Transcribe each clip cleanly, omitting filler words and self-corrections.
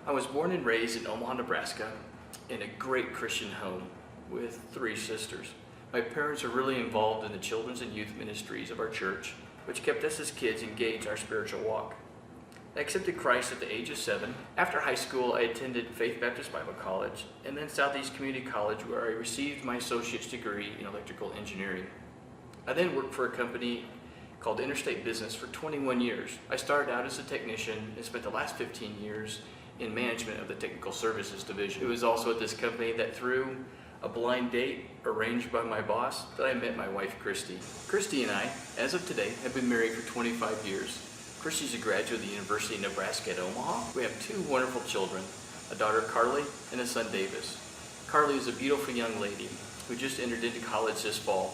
I was born and raised in Omaha, Nebraska, in a great Christian home with 3 sisters. My parents are really involved in the children's and youth ministries of our church, which kept us as kids engaged in our spiritual walk. I accepted Christ at the age of 7. After high school, I attended Faith Baptist Bible College and then Southeast Community College, where I received my associate's degree in electrical engineering. I then worked for a company called Interstate Business for 21 years. I started out as a technician and spent the last 15 years in management of the technical services division. It was also at this company that through a blind date arranged by my boss that I met my wife, Christy. Christy and I, as of today, have been married for 25 years. Christy's a graduate of the University of Nebraska at Omaha. We have 2 wonderful children, a daughter, Carly, and a son, Davis. Carly is a beautiful young lady who just entered into college this fall.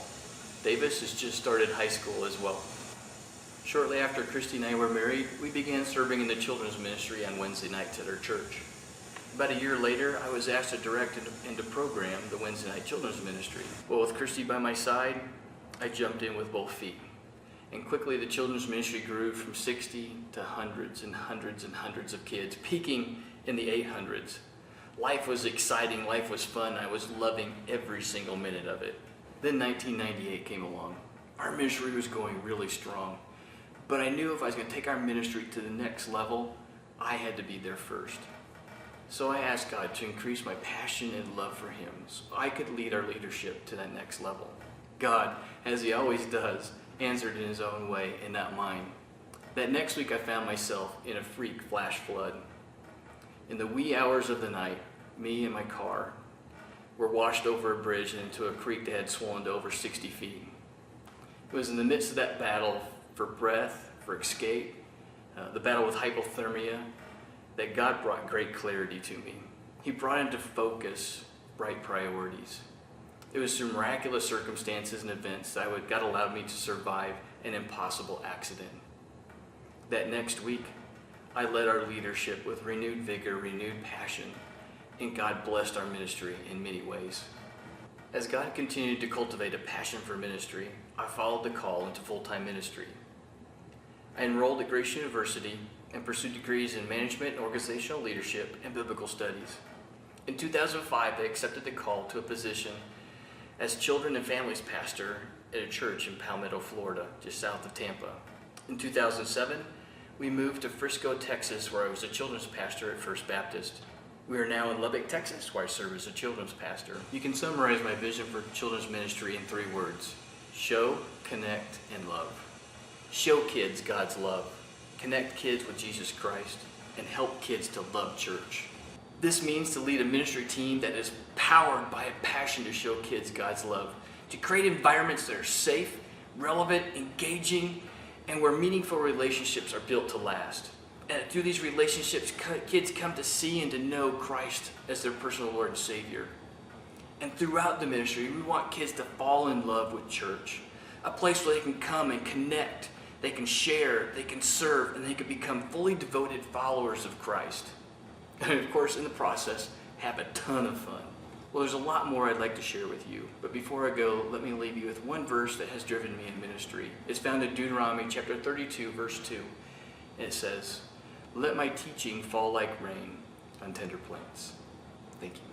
Davis has just started high school as well. Shortly after Christy and I were married, we began serving in the children's ministry on Wednesday nights at our church. About a year later, I was asked to direct and to program the Wednesday night children's ministry. Well, with Christy by my side, I jumped in with both feet. And quickly the children's ministry grew from 60 to hundreds and hundreds and hundreds of kids, peaking in the 800s. Life was exciting, life was fun, I was loving every single minute of it. Then 1998 came along. Our ministry was going really strong. But I knew if I was going to take our ministry to the next level, I had to be there first. So I asked God to increase my passion and love for Him so I could lead our leadership to that next level. God, as He always does, answered in His own way and not mine. That next week I found myself in a freak flash flood. In the wee hours of the night, me and my car were washed over a bridge and into a creek that had swollen to over 60 feet. It was in the midst of that battle for breath, for escape, the battle with hypothermia, that God brought great clarity to me. He brought into focus bright priorities. It was through miraculous circumstances and events that God allowed me to survive an impossible accident. That next week, I led our leadership with renewed vigor, renewed passion, and God blessed our ministry in many ways. As God continued to cultivate a passion for ministry, I followed the call into full-time ministry. I enrolled at Grace University and pursued degrees in management, organizational leadership, and biblical studies. In 2005, I accepted the call to a position as children and families pastor at a church in Palmetto, Florida, just south of Tampa. In 2007, we moved to Frisco, Texas, where I was a children's pastor at First Baptist. We are now in Lubbock, Texas, where I serve as a children's pastor. You can summarize my vision for children's ministry in 3 words: show, connect, and love. Show kids God's love, connect kids with Jesus Christ, and help kids to love church. This means to lead a ministry team that is powered by a passion to show kids God's love, to create environments that are safe, relevant, engaging, and where meaningful relationships are built to last. And through these relationships, kids come to see and to know Christ as their personal Lord and Savior. And throughout the ministry, we want kids to fall in love with church, a place where they can come and connect, they can share, they can serve, and they can become fully devoted followers of Christ. And of course, in the process, have a ton of fun. Well, there's a lot more I'd like to share with you, but before I go, let me leave you with one verse that has driven me in ministry. It's found in Deuteronomy chapter 32, verse 2, and it says, "Let my teaching fall like rain on tender plants." Thank you.